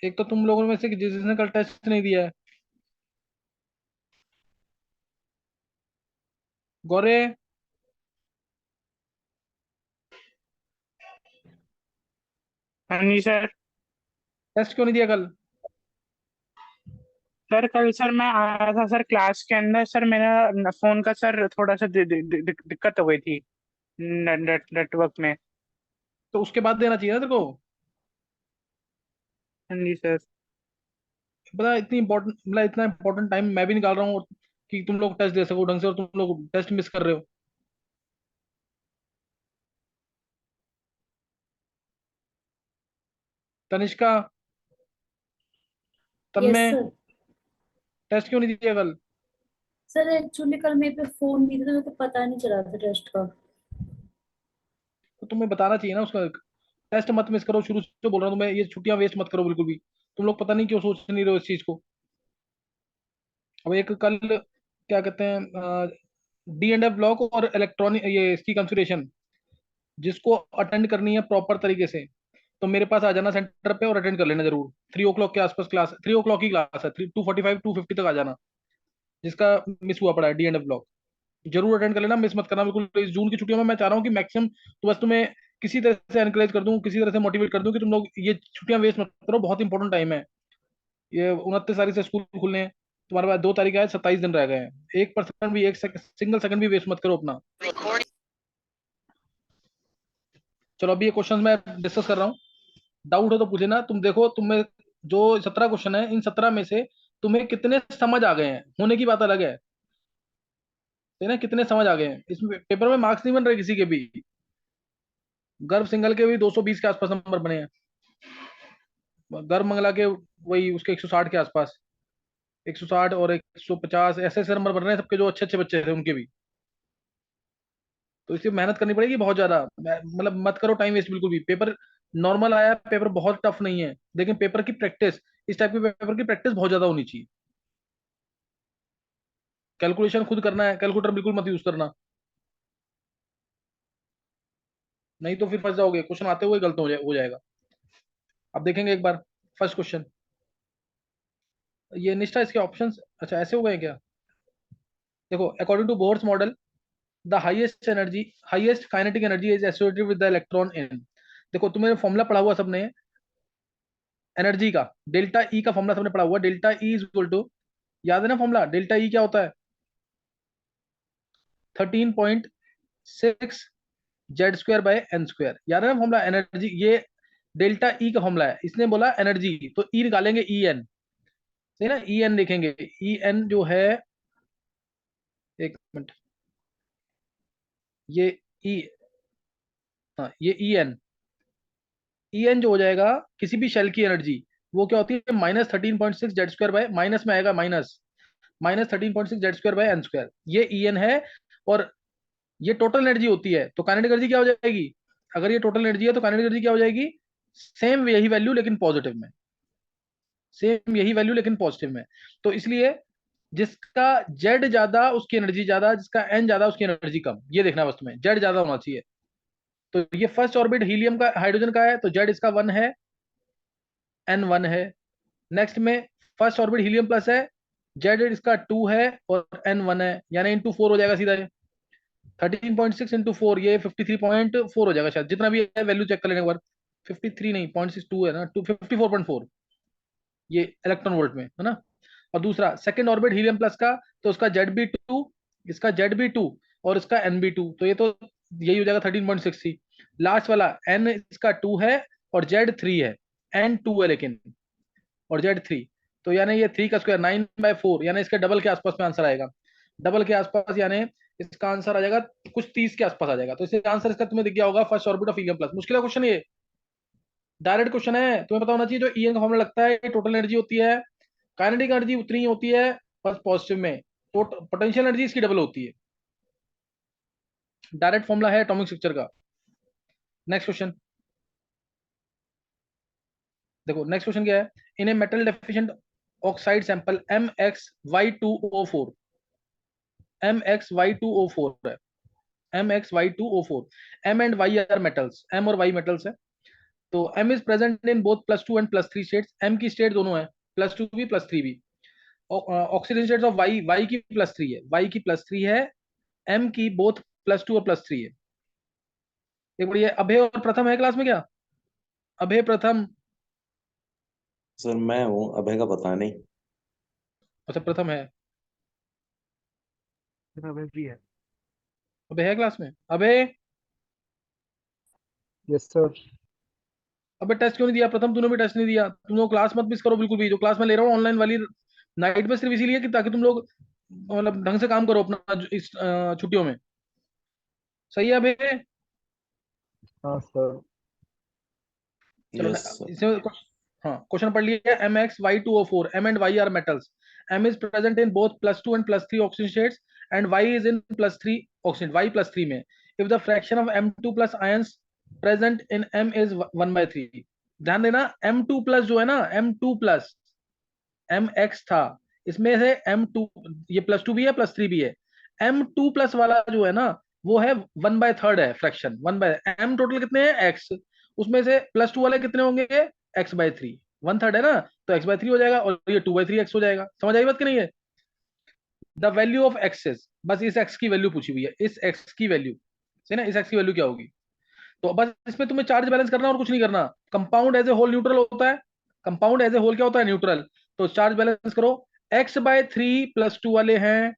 एक तो तुम लोगों में से जिसने कल टेस्ट नहीं दिया है। गौरे, हाँ जी सर। टेस्ट क्यों नहीं दिया कल? सर कल सर मैं आया था सर क्लास के अंदर, सर मेरा फोन का सर थोड़ा सा दिक्कत हो गई थी नेटवर्क में। तो उसके बाद देना चाहिए ना तेरे को। हाँ जी सर। पता है, इतनी इंपॉर्टेंट मतलब इतना इंपॉर्टेंट टाइम मैं भी निकाल रहा हूँ कि तुम लोग टेस्ट दे सको ढंग से, और तुम लोग टेस्ट मिस कर रहे हो। तनिष्का, यस तन्मय, सर। टेस्ट क्यों नहीं दिया कल? सर एक्चुअली कल मेरे पे फोन नहीं था तो मेरे को पता नहीं चला था टेस्ट का। तो तुम्हें बताना चाहिए ना उसका। टेस्ट मत मिस करो, शुरू से बोल रहा हूँ तुम्हें, ये छुट्टियां वेस्ट मत करो बिल्कुल भी। तुम लोग पता नहीं क्यों सोच नहीं रहे हो इस चीज को। अब एक कल क्या कहते हैं, डी एंड एफ ब्लॉक और इलेक्ट्रॉनिक ये इसकी कंसिडरेशन, जिसको अटेंड करनी है प्रॉपर तरीके से, तो मेरे पास आ जाना सेंटर पे और अटेंड कर लेना जरूर। 3 o'clock के आसपास क्लास, 3 o'clock की क्लास है, 2:45 2:50 तक आ जाना। जिसका मिस हुआ पड़ा है डी एंड एफ ब्लॉक, जरूर अटेंड कर लेना, मिस मत करना बिल्कुल। इस जून की छुट्टियों में मैं चाह रहा हूँ कि मैक्सिमम, तो बस तुम्हें किसी तरह से एनकरेज कर दूं, किसी तरह से मोटिवेट कर दूं कि तुम लोग ये छुट्टियां वेस्ट मत करो, बहुत इंपॉर्टेंट टाइम है। ये 29 तारीख से स्कूल खुलने हैं, तुम्हारे पास 2 तारीख है, 27 दिन रह गए हैं। 1% भी, सिंगल सेकंड भी वेस्ट मत करो अपना। चलो अभी ये क्वेश्चन मैं डिस्कस कर रहा हूँ, डाउट हो तो पूछे ना। तुम देखो, तुम्हें जो 17 क्वेश्चन है, इन 17 में से तुम्हें कितने समझ आ गए हैं, होने की बात अलग है। है ना, कितने समझ आ गए हैं, इसमें पेपर में मार्क्स नहीं बन रहे किसी के भी। गर्भ सिंगल के भी 220 के आसपास नंबर बने हैं, गर्भ मंगला के वही उसके 160 के आसपास, 160 और 150 ऐसे ऐसे नंबर बन रहे हैं सबके, जो अच्छे अच्छे बच्चे थे उनके भी। तो इसलिए मेहनत करनी पड़ेगी बहुत ज्यादा। मतलब मत करो टाइम वेस्ट बिल्कुल भी। पेपर नॉर्मल आया, पेपर बहुत टफ नहीं है, लेकिन पेपर की प्रैक्टिस, इस टाइप के पेपर की प्रैक्टिस बहुत ज्यादा होनी चाहिए। कैलकुलेशन खुद करना है, कैलकुलेटर बिल्कुल मत यूज करना, नहीं तो फिर फंस जाओगे, क्वेश्चन आते हुए गलत हो जाएगा। अब देखेंगे एक बार फर्स्ट क्वेश्चन। ये निष्ठा इसके ऑप्शंस अच्छा ऐसे हो गए क्या? देखो, according to Bohr's model, the highest kinetic energy is associated with the electron in. देखो, तुम्हें फॉर्मूला पढ़ा हुआ सबने एनर्जी का, डेल्टा ई का फॉर्मूला सबने पढ़ा हुआ, delta E is equal to, याद है ना फॉर्मूला, डेल्टा ई क्या होता है? 13.6 Z square by N square, याद है ना फॉर्मूला एनर्जी, ये डेल्टा ई का फॉर्मूला है। इसने बोला एनर्जी, तो ई निकालेंगे, ई एन, सही ना, ई एन देखेंगे, ई एन जो है, एक मिनट, ये ई, हाँ ये ई एन, ई एन जो हो जाएगा किसी भी शेल की एनर्जी, वो क्या होती है, -13.6 जेड स्क्वायर बाय, माइनस में आएगा minus, -13.6 Z square by N square, ये ई एन है। और ये टोटल एनर्जी होती है, तो काइनेटिक एनर्जी क्या हो जाएगी? अगर ये टोटल एनर्जी है तो काइनेटिक एनर्जी क्या हो जाएगी? सेम यही वैल्यू लेकिन पॉजिटिव में, सेम यही वैल्यू लेकिन पॉजिटिव में। तो इसलिए जिसका जेड ज्यादा उसकी एनर्जी ज्यादा, जिसका एन ज्यादा उसकी एनर्जी कम, ये देखना बस तुम्हें, जेड ज्यादा होना चाहिए। तो ये फर्स्ट ऑर्बिट हीलियम का, हाइड्रोजन का है, तो जेड इसका 1 है, एन 1 है। नेक्स्ट में फर्स्ट ऑर्बिट हीलियम प्लस है, जेड इसका 2 है और एन 1 है, यानी इंटू 4 हो जाएगा सीधा। 13.6 इंटू 4, ये 53.4 हो जाएगा शायद, जितना भी है वैल्यू चेक कर लेने एक बार। 53 नहीं, 0.62 है ना, 54.4, ये इलेक्ट्रॉन वोल्ट में है ना। और दूसरा सेकंड ऑर्बिट हीलियम प्लस का, तो उसका जेड भी 2, इसका जेड भी 2 और इसका एन भी 2, तो ये तो यही हो जाएगा 13.6 ही। लास्ट वाला एन इसका 2 है और जेड 3 है, एन 2 है लेकिन, और जेड 3, तो यानी ये 3 का स्क्वायर 9/4, यानी इसके डबल के आसपास में आंसर आएगा। डबल के आसपास यानी इसका आंसर आ जाएगा कुछ 30 के आसपास आ जाएगा। तो इसका आंसर इसका तुम्हें दिख गया होगा, first orbit of helium plus. मुश्किल है क्वेश्चन ये, डायरेक्ट क्वेश्चन है, तुम्हें पता होना चाहिए। जो ईएन का फॉर्मूला लगता है, ये टोटल एनर्जी होती है, काइनेटिक एनर्जी उतनी ही होती है बस पॉजिटिव में, तो पोटेंशियल एनर्जी इसकी डबल होती है। डायरेक्ट फॉर्मूला है एटॉमिक स्ट्रक्चर का। नेक्स्ट क्वेश्चन, देखो नेक्स्ट क्वेश्चन क्या है। In a metal deficient oxide sample MxY2O4, MxY2O4 है, MxY2O4, M and Y are metals, M और Y मेटल्स है। तो m is present in both +2 and +3 states. m की state दोनों है, +2 भी +3 भी। ऑक्सीजन स्टेट्स ऑफ y की +3 है, y की +3 है, m की बोथ +2 और +3 है। एक बढ़िया, अभय और प्रथम है क्लास में क्या? अभय प्रथम। सर मैं हूँ, अभय का पता नहीं। अच्छा प्रथम है, भी है। अभय है क्लास में? अभय, यस सर। अबे टेस्ट क्यों नहीं दिया प्रथम? तूने भी टेस्ट नहीं दिया। तुम लोग क्लास मत मिस करो बिल्कुल भी, जो क्लास मैं ले रहा हूँ ऑनलाइन वाली नाइट में, सिर्फ इसीलिए कि ताकि तुम लोग मतलब ढंग से काम करो अपना इस छुट्टियों में। सही है अबे? हाँ सर। चलो यस सर। इसमें हाँ क्वेश्चन पढ़ लिया। MX Y2O4, M and Y are metals. M is present in both +2 and +3 oxygen states and Y is in +3 oxygen, Y +3 में। If the fraction of M2 plus ions present in M is 1/3। ध्यान देना, M2 plus जो है ना, M2 plus MX था, इसमें से M2, ये +2 भी है +3 भी है। M2 प्लस वाला जो है ना, वो है 1/3 है फ्रैक्शन, 1/m टोटल कितने हैं x, उसमें से +2 वाले कितने होंगे x/3, 1/3 है ना, तो x/3 हो जाएगा और ये 2/3x हो जाएगा। समझ आई बात कि नहीं है? द वैल्यू ऑफ एक्सेस, बस इस x की वैल्यू पूछी हुई है, इस x की वैल्यू है ना, इस x की वैल्यू क्या होगी। तो बस इसमें तुम्हें चार्ज बैलेंस करना और कुछ नहीं करना। Compound as a whole neutral होता है, कंपाउंड एज ए होल क्या होता है? न्यूट्रल। तो चार्ज बैलेंस करो, x/3 +2 वाले हैं,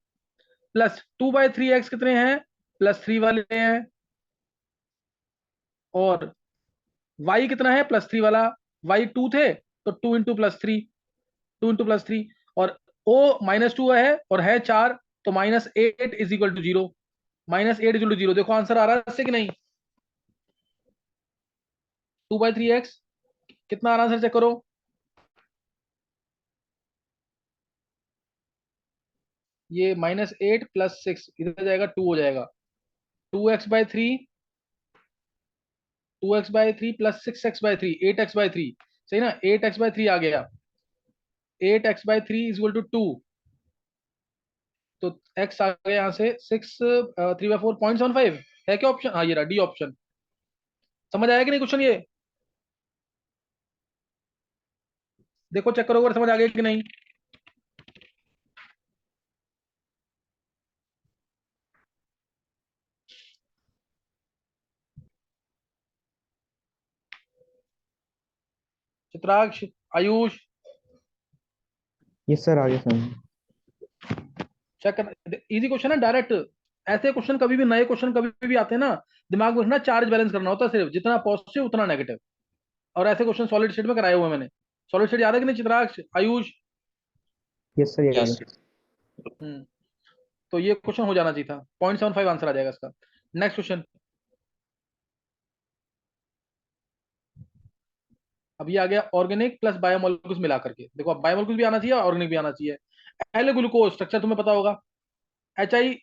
+2/3x कितने हैं? +3 वाले हैं, और y कितना है? +3 वाला, y 2 थे तो 2 इंटू +3, 2 इंटू +3, और o -2 है और है 4, तो -8 is equal to 0, -8 is equal to 0। देखो आंसर आ रहा है इससे कि नहीं? 2/3x कितना आ रहा है आंसर, चेक करो। ये -8 +6 इधर जाएगा, 2 हो जाएगा, 2x/3, 2x/3 +6x/3, 8x/3, सही ना, 8x/3 आ गया, 8x/3 इज इक्वल टू 2, तो x आ गया यहाँ से 6, 3/4 0.75 है क्या ऑप्शन? हाँ ये रहा डी ऑप्शन। समझ आया कि नहीं क्वेश्चन ये? देखो चेक करो अगर समझ आ गया कि नहीं। चित्राक्ष, आयुष, यस सर, आगे समझ। चेक करना, इजी क्वेश्चन है डायरेक्ट। ऐसे क्वेश्चन कभी भी, नए क्वेश्चन कभी भी आते हैं ना, दिमाग में रखना चार्ज बैलेंस करना होता है सिर्फ, जितना पॉजिटिव उतना नेगेटिव। और ऐसे क्वेश्चन सॉलिड स्टेट में कराए हुए हैं मैंने। सॉलिड स्टेट याद है कि नहीं चित्राक्ष, आयुष? यस सर, याद यस। है। हम्म, तो ये क्वेश्चन हो जाना चाहिए था, 0.75 आंसर आ जाएगा इसका। Next question. अब ये आ गया ऑर्गेनिक प्लस बायोमोलिक्यूल्स मिला करके। देखो अब बायोमोलिक्यूल्स भी आना चाहिए, ऑर्गेनिक भी आना चाहिए। एल ग्लूकोज स्ट्रक्चर तुम्हें पता होगा, HI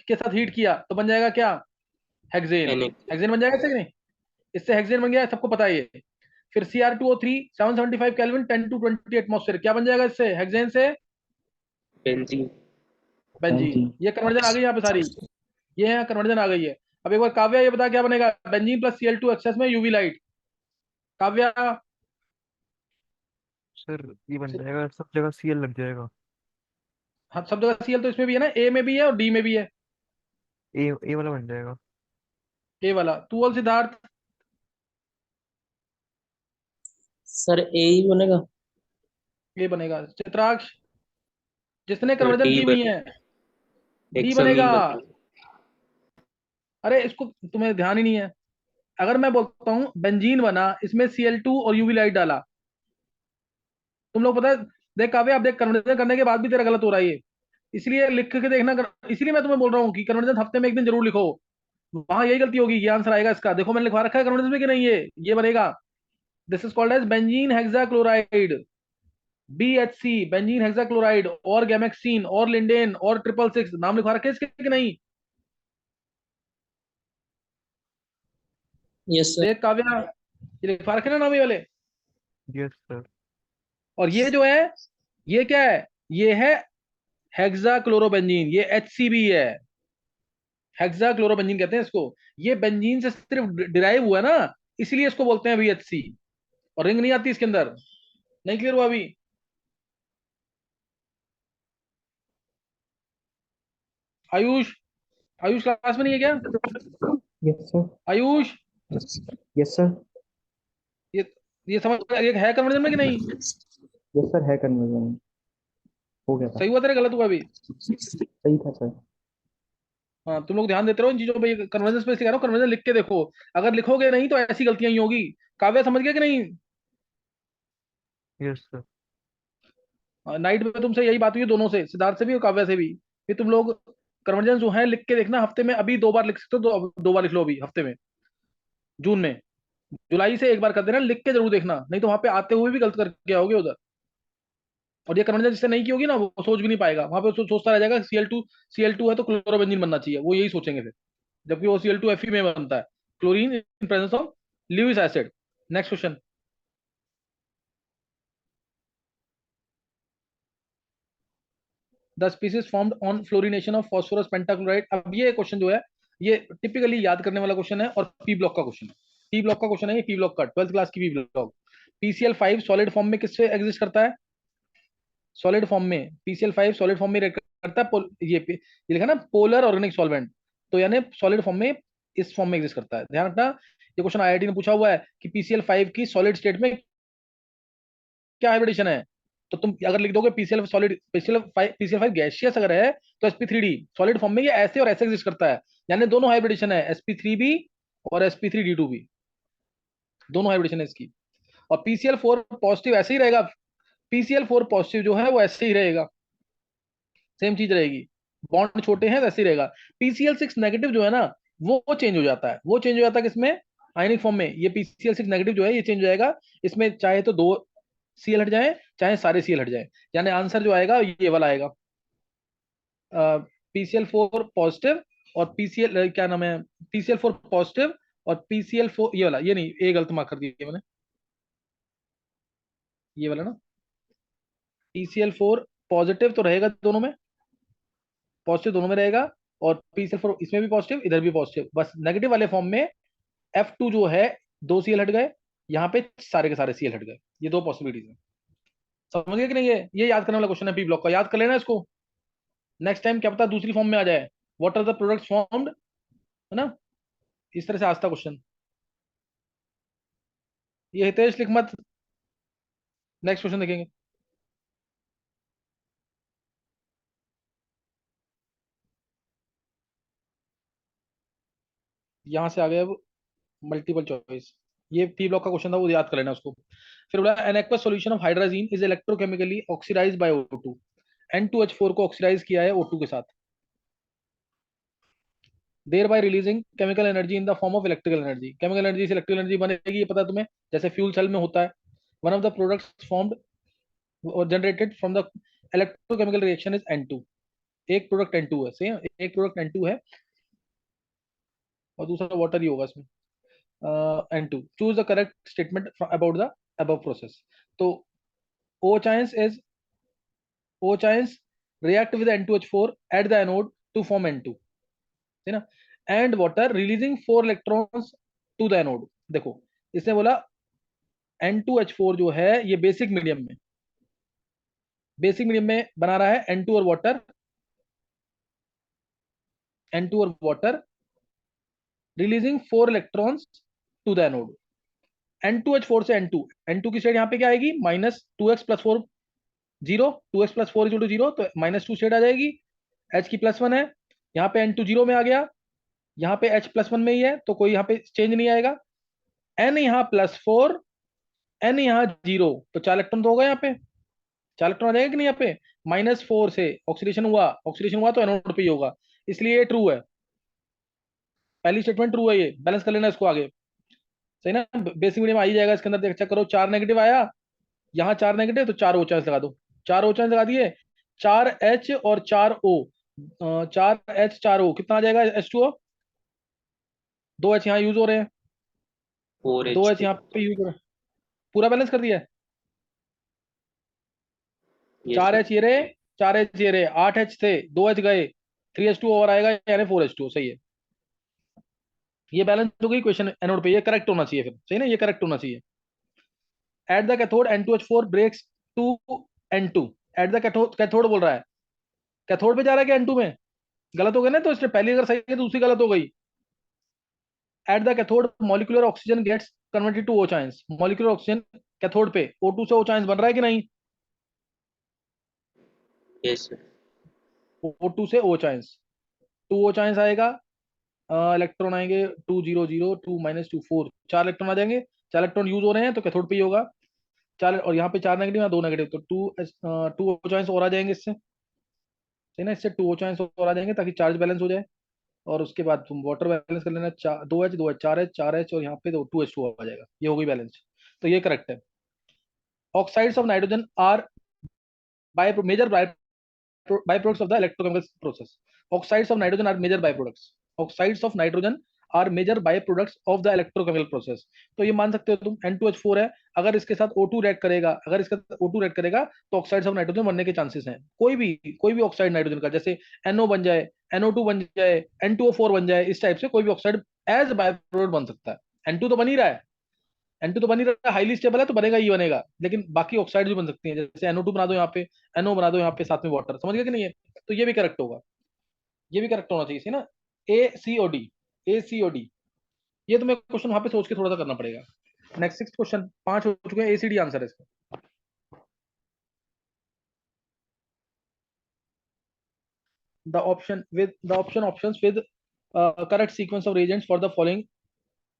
के साथ हीट किया तो बन जाएगा क्या? हेक्सेन। हेक्सेन बन जाएगा इससे कि नहीं? इससे हेक्सेन बन गया, सबको पता है ये। फिर Cr2O3 775 केल्विन 10 to 20 एटमॉस्फेयर, क्या बन जाएगा इससे? हेक्सेन से बेंजीन। बेंजीन। ये कन्वर्जन आ गई यहाँ पे सारी, ये यहाँ कन्वर्जन आ गई है। अब एक बार काव्या ये बता क्या बनेगा? बेंजीन प्लस Cl2 एक्सेस में यूवी लाइट। काव्या, सर ये बन जाएगा, सब जगह सीएल लग जाएगा। हाँ सब जगह Cl तो इसमें भी है ना, ए में भी है और डी में भी है। ए वाला बन जाएगा। ए वाला। तू बोल सिद्धार्थ। सर ए ही बनेगा। ए बनेगा। चित्राक्ष, जिसने तो कन्वर्जन डी की हुई है, डी बनेगा। हेक्सामीन बनेगा। अरे इसको तुम्हें ध्यान ही नहीं है। अगर मैं बोलता हूँ बेंजीन बना, इसमें Cl2 और यूवी लाइट डाला, तुम लोग पता है, देख काव्या, आप देख कन्वर्जन करने के बाद भी तेरा गलत हो रहा है ये, इसलिए लिख के देखना इसलिए मैं तुम्हें बोल रहा हूँ कि कन्वर्जन हफ्ते में एक दिन जरूर लिखो, वहां यही गलती होगी, ये आंसर आएगा इसका। देखो मैंने लिखवा रखा है कन्वर्जन में कि नहीं, ये बनेगा। This is called as benzene hexachloride, BHC, benzene hexachloride, और गैमेक्सीन और लिंडेन और 666, नाम लिखवा रखे हैं इसके कि नहीं? Yes sir. देख काव्या, ये लिखवा रखे ना नाम ये वाले। Yes sir. और ये जो है, ये क्या है? ये है हेक्साक्लोरोबेंजीन, ये HCB है, हेक्साक्लोरोबेंजीन कहते हैं इसको। ये बेंजीन से सिर्फ डिराइव हुआ है ना, इसलिए इसको बोलते हैं VHC। और रिंग नहीं आती इसके अंदर। नहीं क्लियर हुआ अभी? आयुष, आयुष क्लास में नहीं है क्या? Yes sir. Ayush, yes sir. ये ये समझ ये है कन्वर्जन में कि नहीं? यस सर, है कन्वर्जन, हो गया था। सही हुआ तेरे, गलत हुआ अभी? सही था सर। हाँ, तुम लोग ध्यान देते रहो इन चीजों पे। कन्वर्जन पे सिखा रहा हूँ, कन्वर्जन लिख के देखो। अगर लिखोगे नहीं तो ऐसी गलतियां ही होगी। काव्या समझ गया कि नहीं? Yes sir. नाइट में तुमसे यही बात हुई है दोनों से, सिद्धार्थ से भी और काव्या से भी। कि तुम लोग कन्वर्जन जो है लिख के देखना हफ्ते में। अभी 2 बार लिख सकते हो, दो बार लिख लो अभी हफ्ते में, जून में। जुलाई से 1 बार कर देना, लिख के जरूर देखना, नहीं तो वहां पे आते हुए भी गलत करके आओगे उधर। और ये कन्वर्जन जिससे नहीं की होगी ना, वो सोच भी नहीं पाएगा। वहां पे सोचता रह जाएगा Cl2 है तो क्लोरोबेंजीन बनना चाहिए, वो यही सोचेंगे फिर। जबकि वो Cl2Fe में बनता है, chlorine in presence of Lewis acid. Next question. The species formed on fluorination of phosphorus pentachloride. अब ये क्वेश्चन जो है, ये टिपिकली याद करने वाला क्वेश्चन है और पी ब्लॉक का क्वेश्चन है। पी ब्लॉक का क्वेश्चन है ये, पी ब्लॉक का 12th क्लास की P block. PCl5 solid form में किससे एग्जिस्ट करता है? सॉलिड फॉर्म में PCl5 सॉलिड फॉर्म में करता है। ये लिखा ना, पोलर ऑर्गेनिक सॉल्वेंट। तो यानी सॉलिड फॉर्म में, इस फॉर्म में एग्जिस्ट करता है। ध्यान रखना, ये क्वेश्चन IIT ने पूछा हुआ है कि PCl5 की सॉलिड स्टेट में क्या हाइब्रिडेशन है। तो तुम अगर लिख दोगे PCl सॉलिड, PCl5 गैसियस अगर है तो sp3d सॉलिड फॉर्म में ये ऐसे और ऐसे एग्जिस्ट करता है। यानी दोनों हाइब्रिडेशन है, sp3b और sp3d2b, दोनों हाइब्रिडेशन है इसकी। और PCl4 पॉजिटिव ऐसे ही रहेगा। PCl4 पॉजिटिव जो है वो ऐसे ही रहेगा, सेम चीज रहेगी। बॉन्ड छोटे हैं वैसे ही रहेगा। PCl6 नेगेटिव जो है ना, वो चेंज हो जाता है। वो चेंज हो जाता है किसमें? आयनिक फॉर्म में। ये PCl6 नेगेटिव जो है ये चेंज हो जाएगा। इसमें चाहे तो 2 Cl हट जाए, चाहे सारे Cl हट जाए। यानी आंसर जो आएगा ये वाला आएगा, PCl4 पॉजिटिव और PCl क्या नाम है, PCl4 पॉजिटिव और PCl4 ये वाला, ये नहीं, ये गलत मार्क कर दिया मैंने, ये वाला ना। PCl4 पॉजिटिव तो रहेगा दोनों में, पॉजिटिव दोनों में रहेगा। और PCl4 इसमें भी पॉजिटिव, इधर भी पॉजिटिव। बस नेगेटिव वाले फॉर्म में F2 जो है, 2 Cl हट गए, यहाँ पे सारे के सारे Cl हट गए। ये 2 पॉसिबिलिटीज है। समझ गए कि नहीं? ये याद करने वाला क्वेश्चन है, पी ब्लॉक का, याद कर लेना इसको। नेक्स्ट टाइम क्या पता दूसरी फॉर्म में आ जाए। What are the products formed, है ना? इस तरह से आता क्वेश्चन। ये हितेश लिख मत। नेक्स्ट क्वेश्चन देखेंगे। यहां से आ गया अब मल्टीपल चॉइस। ये पी ब्लॉक का क्वेश्चन था, वो याद कर लेना उसको। फिर बोला an aqueous solution of hydrazine is इलेक्ट्रोकेमिकली oxidised bye O2। N2H4 को ऑक्सीडाइज किया है O2 के साथ, there bye releasing chemical energy in the form of electrical energy. Chemical energy से इलेक्ट्रिकल एनर्जी बनेगी, ये पता है तुम्हें, जैसे फ्यूल सेल में होता है। One of the products formed और generated from the electrochemical reaction is N2। एक प्रोडक्ट N2 है, सेम एक प्रोडक्ट N2 है, और दूसरा वाटर ही होगा इसमें। N2, choose the correct statement about the above process. तो O chance is O chance react with N2H4 at the anode to form N2, है ना? And water releasing 4 electrons to the anode. देखो, इसने बोला N2H4 जो है ये basic medium में बना रहा है N2 और वाटर, N2 और water releasing 4 electrons to the anode. N2H4 से N2, N2 की स्टेट यहाँ पे क्या आएगी? -2x+4 0, 2x+4 = 0, तो -2 स्टेट आ जाएगी। H की +1 है, यहाँ पे N2 0 में आ गया, यहाँ पे H +1 में ही है, तो कोई यहाँ पे चेंज नहीं आएगा। N यहाँ +4, N यहाँ 0, तो 4 इलेक्ट्रॉन तो होगा यहाँ पे, 4 इलेक्ट्रॉन आ जाएगा कि नहीं? यहाँ पे -4 से ऑक्सीडेशन हुआ तो एनोड पे ही होगा, इसलिए ये ट्रू है। पहली स्टेटमेंट ट्रू है, ये बैलेंस कर लेना इसको आगे, सही ना? बेसिक मीडियम आ ही जाएगा इसके अंदर। चेक करो, 4 नेगेटिव आया, यहाँ 4 नेगेटिव, तो 4 O चांस लगा दो। 4 O चांस लगा दिए, 4H और 4O, 4H 4O कितना आ जाएगा? H2O। 2H यहाँ यूज हो रहे हैं, 2H4H2। यहाँ पे यूज हो रहे हैं। पूरा बैलेंस कर दिया है। यस चार सर। एच ये रहे, 4H ये रहे, 8H थे, 2H गए, 3H2 और आएगा, यानी 4H2 सही है। ये बैलेंस हो गई इक्वेशन एनोड पे, ये करेक्ट होना चाहिए फिर, सही ना, ये करेक्ट होना चाहिए। At the cathode N2H4 breaks to N2। At the cathode, cathode बोल रहा है, कैथोड पे जा रहा है कि N2 में? गलत हो गया ना, तो इसने पहली अगर सही है तो दूसरी गलत हो गई। At the cathode molecular oxygen gets converted to OH ions. Molecular oxygen cathode पे O2 से OH आयंस बन रहा है कि नहीं? Yes sir. O2 से OH आयंस, 2 OH आयंस आएगा, इलेक्ट्रॉन आएंगे 2 0 0 2 -2 4, 4 इलेक्ट्रॉन आ जाएंगे। 4 इलेक्ट्रॉन यूज हो रहे हैं तो कैथोड पे ही होगा। 4, और यहाँ पे 4 नेगेटिव, यहाँ 2 नेगेटिव, तो 2 OH आयंस और आ जाएंगे इससे, सही ना, इससे 2 OH आयंस और आ जाएंगे ताकि चार्ज बैलेंस हो जाए। और उसके बाद तुम वाटर बैलेंस कर लेना, 2H 4H 4H, और यहाँ पे 2H2 आ जाएगा, ये हो गई बैलेंस। तो ये करेक्ट है। Oxides of nitrogen are major byproducts of the electrochemical process. Oxides of nitrogen are major byproducts. Oxides of nitrogen are major byproducts of the electrochemical process. तो ये मान सकते हो तुम, N2H4 है, अगर इसके साथ O2 रिएक्ट करेगा, अगर इसके साथ O2 रिएक्ट करेगा तो ऑक्साइड्स ऑफ नाइट्रोजन बनने के चांसेस हैं। कोई भी ऑक्साइड नाइट्रोजन का, जैसे NO बन जाए, NO2 बन जाए, N2O4 बन जाए, इस टाइप से कोई भी ऑक्साइड एज बाय प्रोडक्ट बन सकता है। N2 तो बन ही रहा है, N2 तो बन ही रहा है, हाईली स्टेबल है तो बनेगा ही बनेगा, लेकिन बाकी ऑक्साइड भी बन सकती हैं, जैसे NO2 बना दो यहाँ पे, NO बना दो यहाँ पे, साथ में वाटर, समझ गए कि नहीं है? तो ये भी करेक्ट होगा, ये भी करेक्ट होना चाहिए, सही ना। ACOD, ACOD, ये तुम्हें क्वेश्चन वहां पे सोच के थोड़ा सा करना पड़ेगा। नेक्स्ट 6 क्वेश्चन, 5 हो चुके हैं, ACD आंसर है इसका। options with correct sequence of reagents for the following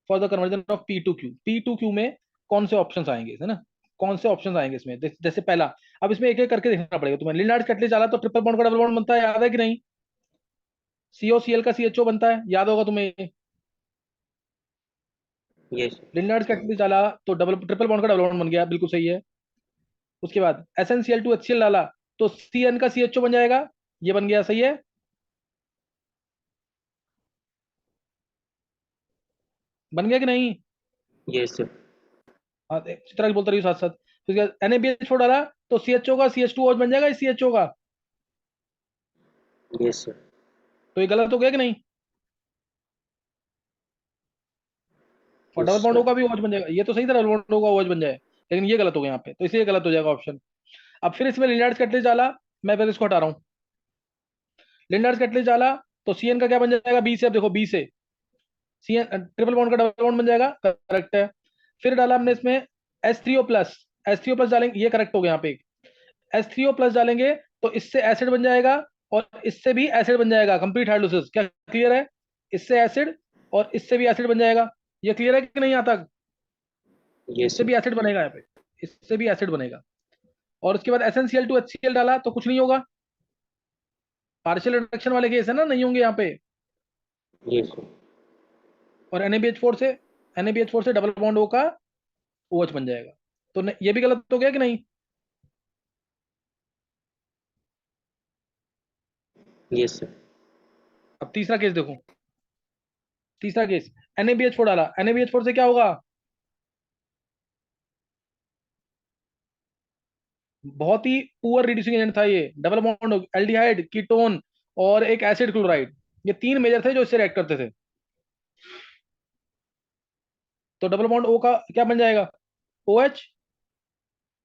for the conversion of P to Q। P2Q में कौन से ऑप्शंस आएंगे, है ना, कौन से ऑप्शंस आएंगे इसमें? जैसे पहला, अब इसमें एक एक करके देखना पड़ेगा तुम्हें। लिनार्ड कैटलिस्ट डाला तो ट्रिपल बॉन्ड का डबल बॉन्ड बनता है, याद है कि नहीं? COCl का CHO बनता है, याद होगा तुम्हें। यस लिनार्ड कैटलिस्ट डाला तो ट्रिपल बॉन्ड का डबल बॉन्ड बन गया, बिल्कुल सही है। उसके बाद SnCl2HCl डाला तो CN का CHO बन जाएगा, ये बन गया, सही है। बन गया कि नहीं? Yes sir. हाँ, इसी तरह की बोलता रही साथ साथ। तो NaBH4 डाला तो CHO का CH2OH बन जाएगा, इस CHO का। Yes sir. तो ये गलत हो गया कि नहीं? और डबल यस बॉन्ड सर। होगा भी OH बन जाएगा, ये तो सही था, डबल बॉन्ड होगा OH बन जाए, लेकिन ये गलत हो गया यहाँ पे, तो इसलिए गलत हो जाएगा ऑप्शन। अब फिर इसमें लिनार्ड कैटलिस्ट डाला, मैं फिर इसको हटा रहा हूँ। लिनार्ड कैटलिस्ट डाला तो CN का क्या बन जाएगा, B से, अब देखो B से CN ट्रिपल बॉन्ड का डबल बॉन्ड बन जाएगा, करेक्ट है। फिर डाला हमने इसमें H3O प्लस, H3O प्लस डालेंगे, ये करेक्ट हो गया यहाँ पे। H3O प्लस डालेंगे तो इससे एसिड बन जाएगा और इससे भी एसिड बन जाएगा, कंप्लीट हाइड्रोलिसिस। क्या क्लियर है? इससे एसिड और इससे भी एसिड बन जाएगा, ये क्लियर है कि नहीं यहाँ तक? यस इससे भी एसिड बनेगा यहाँ पे, इससे भी एसिड बनेगा। और उसके बाद SnCl2HCl डाला तो कुछ नहीं होगा, पार्शियल रिडक्शन वाले केस है ना, नहीं होंगे यहाँ पे। Yes sir. और NaBH4 से डबल बॉन्ड O का OH बन जाएगा, तो ये भी गलत हो गया कि नहीं? Yes sir. अब तीसरा केस देखो, तीसरा केस NaBH4 डाला, NaBH4 से क्या होगा? बहुत ही पुअर रिड्यूसिंग एजेंट था ये, डबल बॉन्ड एल्डिहाइड, कीटोन और एक एसिड क्लोराइड, ये 3 मेजर थे जो इससे रिएक्ट करते थे। तो डबल बॉन्ड O का क्या बन जाएगा, OH,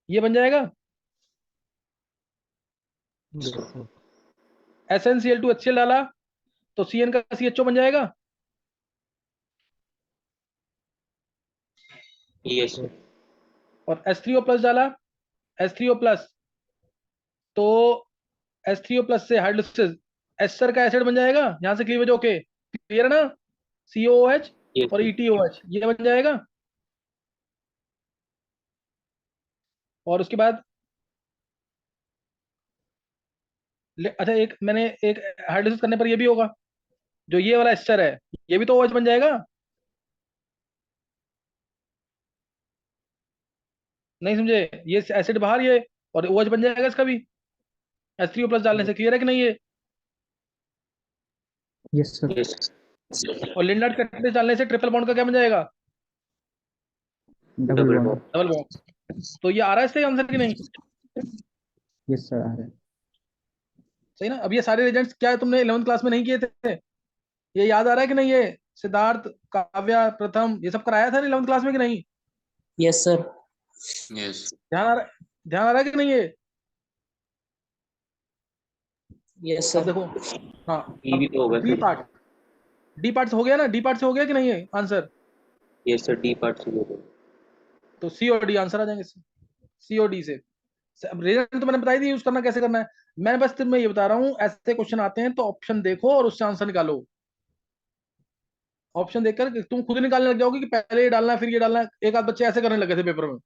ये बन जाएगा। Yes sir. SnCl2HCl डाला तो CN का CHO बन जाएगा। Yes sir. और H3O प्लस डाला, H3O प्लस, तो H3O प्लस से हाइड्रोलिसिस एस्टर का एसिड बन जाएगा, यहां से क्लीवेज ओके, क्लियर है ना। COOH यस और ETOH ये बन जाएगा। और उसके बाद अच्छा, एक मैंने एक हाइड्रोलिसिस करने पर ये भी होगा, जो ये वाला एस्टर है ये भी तो OH बन जाएगा, नहीं समझे? ये एसिड बाहर, ये और OH बन जाएगा इसका भी, H3O प्लस डालने से, क्लियर है कि नहीं ये? Yes sir. यस। और लिंडार्ड कैटलिस्ट डालने से ट्रिपल बॉन्ड का क्या बन जाएगा, double double bond. Double bond. तो ये आ रहा है इससे आंसर कि नहीं? यस सर, आ रहा है। सही ना। अब ये सारे रिजल्ट्स क्या तुमने 11th क्लास में नहीं किए थे? ये याद आ रहा है कि नहीं? ये सिद्धार्थ, काव्या, प्रथम, ये सब कराया था 11th क्लास में कि नहीं? Yes sir. यस ध्यान आ रहा है कि नहीं ये? यस अब सर। देखो, हाँ, ये भी तो होगा D sir. Part, D part हो गया ना? डी पार्ट से हो गया कि नहीं है answer? Yes sir, D part से होगा। तो सी और डी आंसर आ जाएंगे, सी और डी से। अब रीजन तो मैंने बताई दी यूज करना कैसे करना है। मैं बस तुम्हें ये बता रहा हूँ, ऐसे क्वेश्चन आते हैं तो ऑप्शन देखो और उससे आंसर निकालो। ऑप्शन देखकर तुम खुद ही निकालने लग जाओगे कि पहले ये डालना है फिर ये डालना है। एक आध बच्चे ऐसे करने लगे थे पेपर में,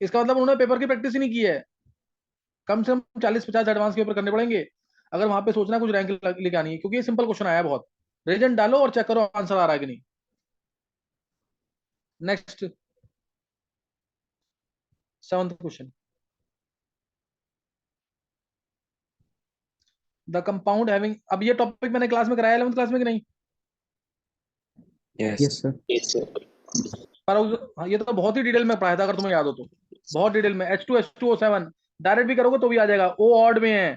इसका मतलब उन्होंने पेपर की प्रैक्टिस ही नहीं की है। कम से कम 40-50 एडवांस पेपर करने पड़ेंगे अगर वहां पे सोचना कुछ रैंक लेके आनी है, क्योंकि ये सिंपल क्वेश्चन आया है बहुत। रीजन डालो और चेक करो आंसर आ रहा है कि नहीं। Next, 7th question. The compound having, अब ये टॉपिक मैंने क्लास में कराया 11th क्लास में कि नहीं? Yes yes sir. Yes sir. पर हाँ, ये तो बहुत ही डिटेल में पढ़ाया था अगर तुम्हें याद हो तो। बहुत डिटेल में H2H2O7 डायरेक्ट भी करोगे तो भी आ जाएगा। O ऑड में है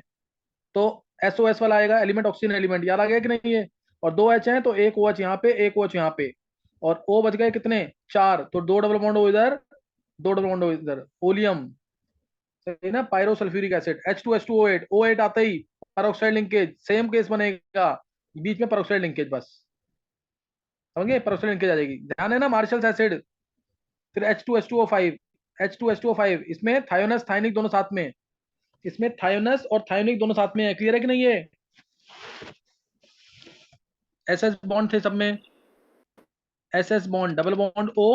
तो SOS वाला आएगा, एलिमेंट ऑक्सीजन एलिमेंट। याद आ गया कि नहीं ये? और 2 H हैं तो एक OH यहाँ पे, एक OH यहाँ पे, और O बच गए कितने? 4, तो 2 डबल बॉन्ड O इधर, 2 डबल बॉन्ड O इधर। ओलियम, सही ना? पायरोसल्फ्यूरिक एसिड, H2H2O8, O8 आते ही पेरोक्साइड लिंकेज, सेम केस बनेगा, बीच में पेरोक्साइड लिंकेज, बस समझे? पेरोक्साइड लिंकेज आ जाएगी। ध्यान है ना? मार्शल्स एसिड, फिर H2H2O5, H2H2O5, इसमें थायोनस थायनिक दोनों साथ में, इसमें थायोनस और थायोनिक दोनों साथ में है। क्लियर है कि नहीं ये? SS बॉन्ड थे सब में, SS bond, double bond O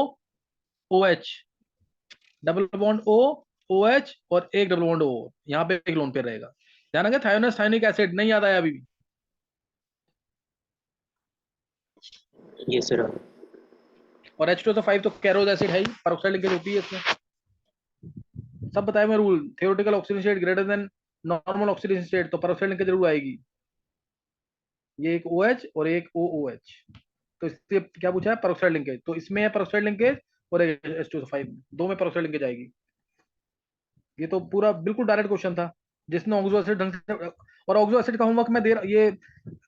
OH, double bond O OH, और एक डबल बॉन्ड O, यहाँ पे एक लोन पे रहेगा। ध्यान रखिए, थायोनस थायोनिक एसिड नहीं याद आया अभी भी? Yes sir. और H2SO5 तो कैरोज एसिड है ही, पेरोक्साइड लिंकेज होती है इसमें। सब बताया मैं rule. Theoretical oxidation state greater than normal oxidation state तो पेरोक्साइड लिंकेज जरूर आएगी। ये एक OH और एक OOH, तो इससे क्या पूछा है? Peroxide linkage. तो इसमें है पेरोक्साइड लिंकेज और H2SO5, दो में पेरोक्साइड लिंकेज आएगी। ये तो पूरा बिल्कुल डायरेक्ट क्वेश्चन था जिसने ऑक्सो एसिड ढंग से, और ऑक्सो एसिड का होमवर्क मैं दे रहा, ये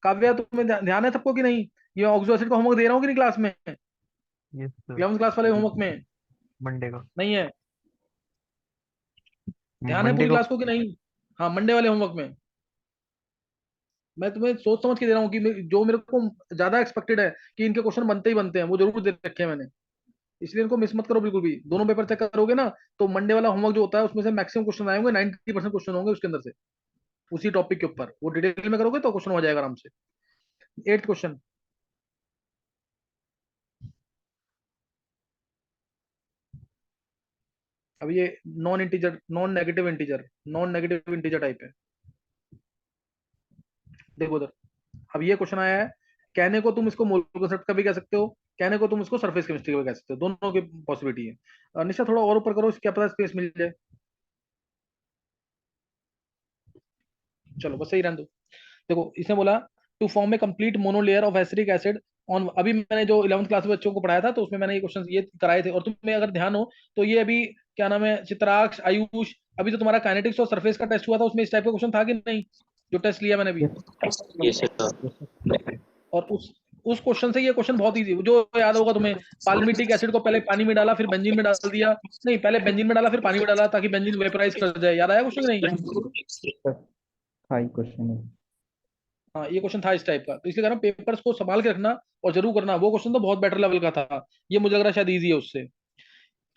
काव्या तुम्हें ध्यान है सबको कि नहीं? ये ऑक्सो एसिड का होमवर्क दे रहा हूँ कि नहीं क्लास में, यस सर। 11th क्लास वाले होमवर्क में? मंडे का। नहीं है? ध्यान है मंडे पूरी को। क्लास को कि नहीं? हाँ, मंडे वाले होमवर्क में मैं तुम्हें सोच समझ के दे रहा हूँ कि जो मेरे को ज्यादा एक्सपेक्टेड है कि इनके क्वेश्चन बनते ही बनते हैं, वो जरूर दे रखे हैं मैंने। इसलिए इनको मिस मत करो बिल्कुल भी। दोनों पेपर चेक करोगे ना तो मंडे वाला होमवर्क जो होता है उसमें से मैक्सिमम क्वेश्चन आएंगे, 90% क्वेश्चन होंगे उसके अंदर से, उसी टॉपिक के ऊपर। वो डिटेल में करोगे तो क्वेश्चन हो जाएगा आराम से। 8th question. अब ये non integer, non negative integer type है। देखो उधर, अब ये क्वेश्चन आया है, कहने को तुम इसको मोलर कंसेप्ट का भी कह सकते हो, कहने को तुम इसको सरफेस केमिस्ट्री का भी कह सकते हो, दोनों की पॉसिबिलिटी है। निशा थोड़ा और ऊपर करो, क्या पता स्पेस मिल जाए। चलो बस सही रहने दो। देखो इसने बोला to form a complete monolayer of acetic acid on, अभी मैंने जो 11th क्लास में बच्चों को पढ़ाया था तो उसमें मैंने ये क्वेश्चन ये कराए थे, और तुम्हें अगर ध्यान हो तो ये अभी क्या नाम है, चित्राक्ष, आयुष, अभी तो तुम्हारा काइनेटिक्स और सरफेस का टेस्ट हुआ था, उसमें इस टाइप का क्वेश्चन था कि नहीं, जो टेस्ट लिया मैंने अभी? Yes sir. और उस क्वेश्चन से ये क्वेश्चन बहुत इजी, जो याद होगा तुम्हें, पाल्मिटिक एसिड को पहले पानी में डाला फिर बेंजीन में डाल दिया, नहीं पहले बेंजीन में डाला फिर पानी में डाला ताकि बेंजीन वेपराइज कर जाए। याद आया क्वेश्चन नहीं? हाई क्वेश्चन है। हाँ, ये क्वेश्चन था इस टाइप का, तो इसलिए कह रहा हूँ पेपर्स को संभाल के रखना और जरूर करना। वो क्वेश्चन तो बहुत बेटर लेवल का था, ये मुझे लग रहा है शायद इजी है उससे।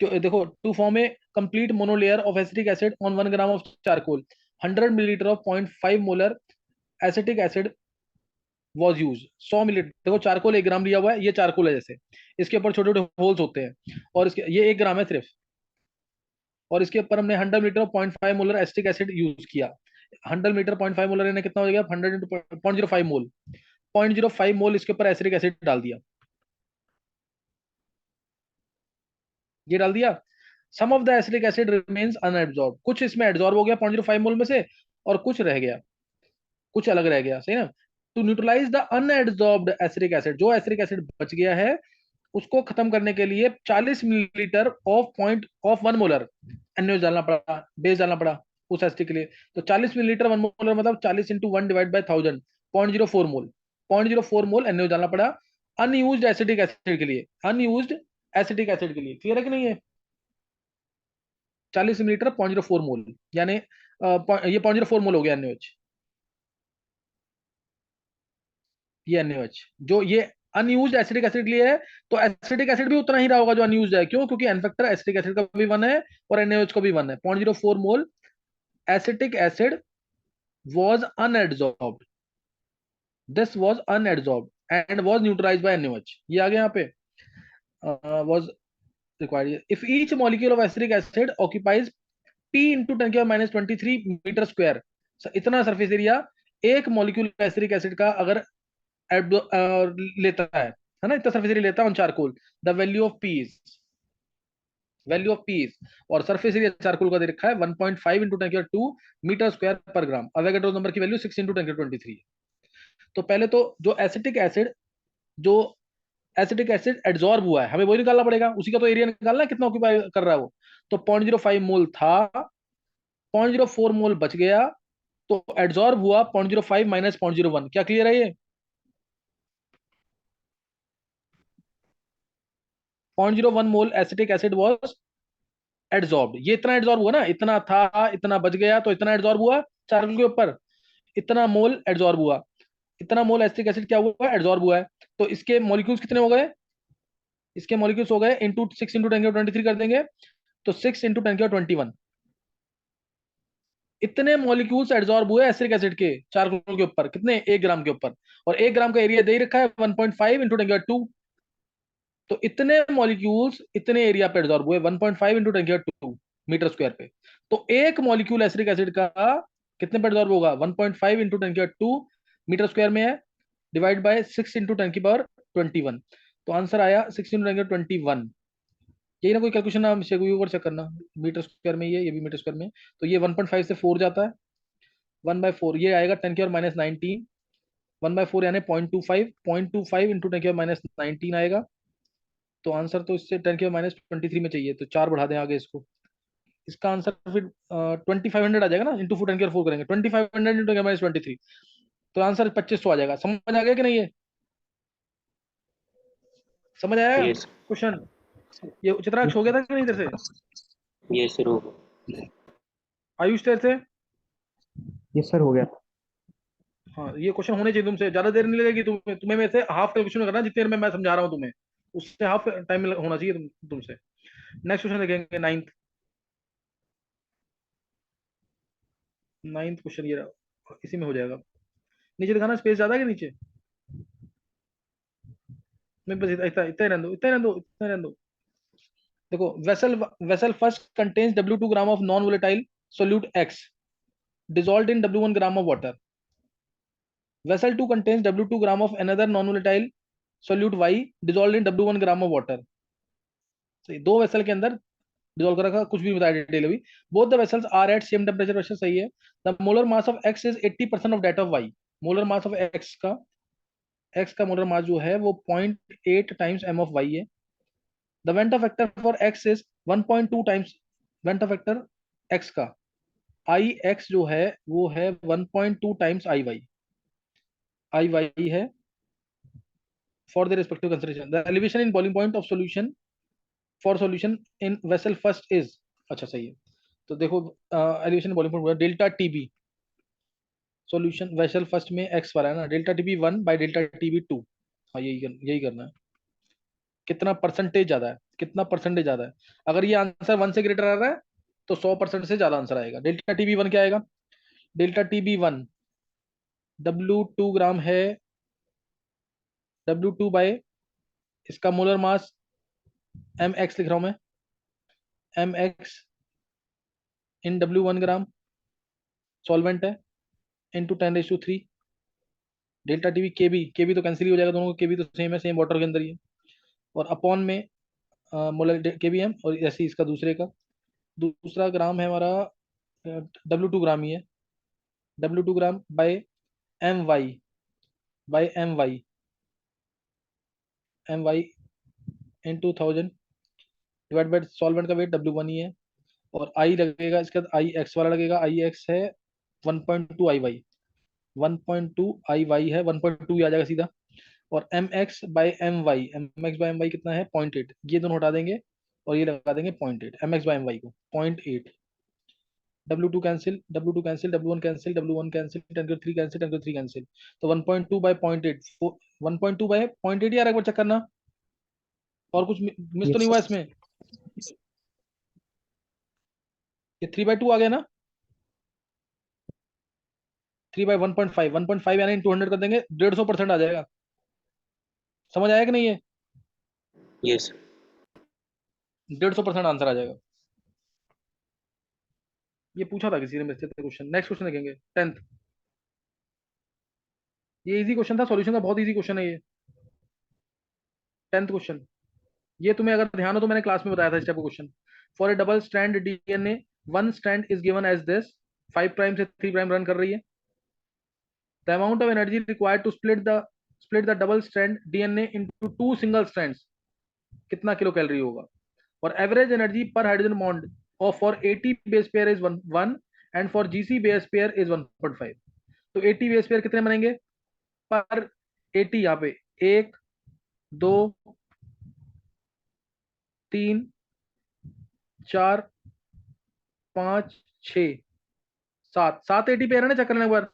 देखो, to form a complete monolayer of acetic acid on 1 gram of charcoal, 100 millilitre of 0.5 molar acetic acid was use. 100 millilitre, देखो चारकोल 1 ग्राम लिया हुआ है, ये चारकोल है जैसे, इसके ऊपर छोटे छोटे होल्स होते हैं, और इसके ये 1 ग्राम है सिर्फ, और इसके ऊपर हमने 100 metre 0.5 molar acetic acid use किया। 100 मीटर 0.5 मोलर यानी कितना हो गया? 100 इंटू 0.05 मोल, 0.05 मोल इसके ऊपर एसिटिक एसिड डाल दिया, ये डाल दिया। Some of the acetic acid remains unabsorbed, कुछ इसमें एब्जॉर्ब हो गया 0.05 मोल में से, और कुछ रह गया, कुछ अलग रह गया, सही ना? To neutralise the unabsorbed acetic acid, जो एसिटिक एसिड बच गया है उसको खत्म करने के लिए 40 मिलीलीटर ऑफ 1 मोलर एनएच डालना पड़ा, बेस डालना पड़ा उस एसिड के लिए। तो 40 मिलीलीटर 1 मोलर मतलब 40 into 1 divide by 1000, 0.04 mole, 0.04 mole NH डालना पड़ा। अनयूज्ड एसिटिक एसिड के लिए, अनयूज्ड एसिटिक एसिड के लिए, क्लियर है कि नहीं है? 40 मिलीलीटर 0.04 मोल, यानी ये 0.04 मोल हो गया NaOH, ये NaOH जो ये अनयूज्ड एसिडिक एसिड के लिए है। तो एसिटिक एसिड भी उतना ही रहा होगा जो अनयूज्ड है, क्यों? क्योंकि एन फैक्टर एसिटिक एसिड का भी 1 है और NaOH का भी 1 है। 0.04 mole acetic acid was unadsorbed, this was unadsorbed and was neutralized by NaOH, ये आ गया यहाँ पे, was required if each molecule of acidic acid occupies P into 10⁻⁻³ metre square, इतना सरफेस एरिया एक मॉलिक्यूल एसिडिक एसिड का अगर लेता है ना, इतना सरफेस एरिया लेता है on charcoal, the value of P is, value of P is, और सरफेस एरिया चारकोल का दे रखा है 1.5 into 10⁻² मीटर स्क्वायर पर ग्राम। अवोगाड्रो नंबर की वैल्यू 6 into 10⁻23 है। तो पहले तो जो एसिटिक एसिड एड्सॉर्ब हुआ है हमें वही निकालना पड़ेगा, उसी का तो एरिया निकालना है कितना ऑक्यूपाई कर रहा है वो। तो 0.05 मोल था, 0.04 मोल बच गया, तो एड्सॉर्ब हुआ 0.05 माइनस 0.01, क्या क्लियर है ये? 0.01 मोल एसिटिक एसिड वाज एड्सॉर्ब्ड, ये इतना एड्सॉर्ब हुआ ना, इतना था, इतना बच गया, तो इतना एड्सॉर्ब हुआ चारकोल के ऊपर, इतना मोल एड्सॉर्ब हुआ, इतना मोल एसिटिक एसिड क्या हुआ? एड्सॉर्ब हुआ है। तो इसके मॉलिक्यूल्स कितने हो गए? इसके मॉलिक्यूल्स हो गए इंटू 6 into 10⁻23 कर देंगे, तो 6 into 10⁻21, इतने मॉलिक्यूल्स एड्सॉर्ब हुए एसिटिक एसिड के चारकोल के ऊपर, कितने? 1 ग्राम के ऊपर, और 1 ग्राम का एरिया दे ही रखा है 1.5 into 10⁻², तो इतने मॉलिक्यूल्स इतने एरिया पे एड्सॉर्ब हुए 1.5 into 10⁻² मीटर स्क्वायर पे। तो एक मॉलिक्यूल एसिटिक एसिड का कितने पे एड्सॉर्ब होगा? 1.5 into 10⁻² मीटर स्क्वायर में है, डिवाइड बाय 6 into 10⁻21, तो आंसर आया 6 into 10⁻21। यही ना कोई कैलकुलेशन आप ऊपर चेक करना, मीटर स्क्वायर में ये भी मीटर स्क्वायर में, तो ये 1.5 से 4 जाता है, 1/4 ये आएगा 10⁻⁻19, 1/4 यानी 0.25 into 10⁻⁻19 आएगा। तो आंसर तो इससे 10⁻⁻23 में चाहिए, तो 4 बढ़ा दें आगे इसको, इसका आंसर फिर 2500 आ जाएगा ना, इंटू 10⁻⁴ करेंगे, 2500 into 10⁻23, तो आंसर 2500 आ जाएगा। समझ आ गया कि नहीं? ये समझ आया यस क्वेश्चन? ये चित्राक्ष हो गया था कि नहीं इधर से? यस सर, हो आयुष तेरे से? ये सर हो गया। हाँ, ये क्वेश्चन होने चाहिए तुमसे, ज्यादा देर नहीं लगेगी तुम्हें, में से हाफ कैलकुलेशन करना जितने देर में मैं समझा रहा हूँ तुम्हें, उससे हाफ टाइम होना चाहिए तुमसे। नेक्स्ट क्वेश्चन देखेंगे, नाइन्थ क्वेश्चन, ये रहा, इसी में हो जाएगा। नीचे दिखाना, स्पेस ज्यादा है कि नीचे? मैं बस इतना इतना ही रहने दो, इतना ही रहने दो, इतना ही रहने दो। देखो, vessel first contains W2 gram of non volatile solute X dissolved in W1 gram of water. Vessel 2 contains W2 gram of another non-volatile solute Y dissolved in W1 gram of water. सही, दो vessel के अंदर dissolve कर रखा, कुछ भी बताया detail अभी। Both the vessels are at same temperature, pressure सही है। The molar mass of X is 80% of that of Y। Molar mass of X का मोलर मास जो है वो 0.8 टाइम्स m ऑफ Y है। The van't Hoff factor for X is 1.2 times van't Hoff factor X का IX जो है वो है 1.2 टाइम्स IY है for the respective consideration. The elevation in boiling point of solution for solution in vessel first is, अच्छा सही है। तो देखो elevation boiling point delta TB, solution vessel first में एक्स वाला है ना, delta TB 1 by delta TB 2, हाँ यही करना है। कितना परसेंटेज ज्यादा है, कितना परसेंटेज ज्यादा है? अगर ये आंसर 1 से ग्रेटर आ रहा है तो 100% से ज्यादा आंसर आएगा। डेल्टा टीबी 1 क्या आएगा? डेल्टा टीबी 1 W2 ग्राम है, W2 बाय इसका मोलर मास mx लिख रहा हूं मैं, mx इन W1 ग्राम सॉल्वेंट है, इंटू 10⁻³ डेल्टा टीबी केबी तो कैंसिल ही हो जाएगा, दोनों को केबी तो सेम है, सेम वाटर के अंदर ही है, और अपॉन में मोलर केबीएम, और ऐसे ही इसका दूसरे का दूसरा ग्राम है हमारा W2 ग्राम ही है, W2 gram by M Y into 1000 divide by solvent का वेट W1 ही है, और आई लगेगा इसका, आई एक्स वाला लगेगा, आई एक्स है 1.2 आई वाई, 1.2 आई वाई है, 1.2 आ जाएगा सीधा, और mx/my कितना है 0.8, ये दोनों हटा देंगे और ये लगा देंगे 0.8, mx/my को 0.8। W2 cancel, W2 cancel, W1 cancel, W1 cancel, 10^3 cancel, 10^3 cancel, तो 1.2/0.8, 1.2/0.8 यार, एक बार चेक करना और कुछ मिस तो नहीं हुआ इसमें। ये 3/2 आ गया ना, 3/1.5, 1.5 यानी 200 कर देंगे, 150% आ जाएगा। समझ आया कि नहीं? ये यस 150% आंसर आ जाएगा। ये पूछा था किसी ने मुझसे क्वेश्चन। नेक्स्ट क्वेश्चन देखेंगे 10th। ये इजी क्वेश्चन था, सॉल्यूशन का बहुत इजी क्वेश्चन है ये 10th क्वेश्चन। ये तुम्हें अगर ध्यान हो तो मैंने क्लास में बताया था इस टाइप का question. For a double strand DNA, one strand is given as this, 5 prime से 3 प्राइम रन कर रही है। The amount of energy required to split the double strand DNA into 2 single strands, कितना किलो कैलोरी होगा? और average energy पर hydrogen bond और for 80 base pair is 1 and for GC base pair is 1.5। तो 80 base pair कितने बनेंगे पर 80? यहाँ पे 1 2 3 4 5 6 7, 7 80 पेयर है ना, चेक करने एक बार।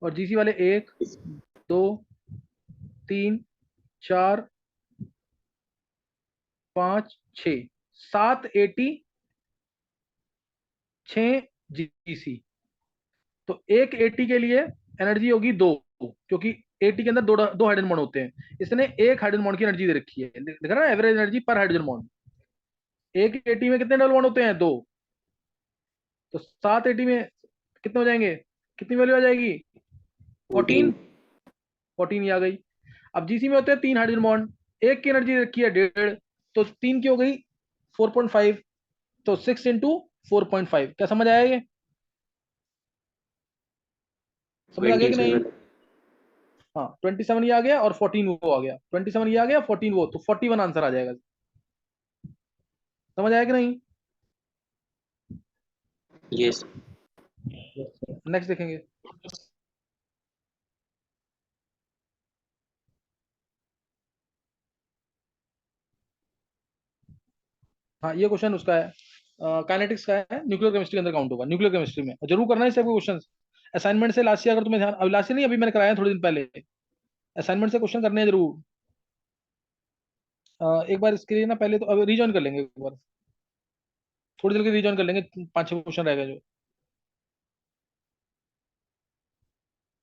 और जीसी वाले 1 2 3 4 5 6, 7 80 6 जीसी। तो एक 80 के लिए एनर्जी होगी 2, क्योंकि 80 के अंदर दो हाइड्रोजन बॉन्ड होते हैं। इसने एक हाइड्रोजन बॉन्ड की एनर्जी दे रखी है, देख रहा है एवरेज एनर्जी पर हाइड्रोजन बॉन्ड। एक 80 में कितने डबल बॉन्ड होते हैं? 2। तो 7 80 में कितने हो जाएंगे? कितनी वैल्यू आ जाएगी? 14। 14 ये आ गई। अब जीसी में होते हैं 3 हाइड्रोजन बॉन्ड, एक की एनर्जी रखी है 1.5, तो 3 की हो गई 4.5, तो 6 इंटू 4.5। क्या समझ आया ये? समझ आ गया कि नहीं? 27 हाँ 27 ये आ गया और 14 वो आ गया, 27 ये आ गया 14 वो, तो 41 आंसर आ जाएगा। समझ आया कि नहीं? यस नेक्स्ट देखेंगे। हाँ ये क्वेश्चन उसका है, काइनेटिक्स का है, न्यूक्लियर केमिस्ट्री के अंदर काउंट होगा। न्यूक्लियर केमिस्ट्री में जरूर करना है इस टाइप के क्वेश्चन असाइनमेंट से। लास्ट ईयर अगर तुम्हें ध्यान, अभी लास्ट ईयर नहीं, अभी मैंने कराया थोड़े दिन पहले, असाइनमेंट से क्वेश्चन करने हैं जरूर। एक बार इसके लिए ना पहले तो अब रिजॉइन कर लेंगे, एक बार थोड़ी देर के रिजॉइन कर लेंगे, 5-6 क्वेश्चन रह गए जो।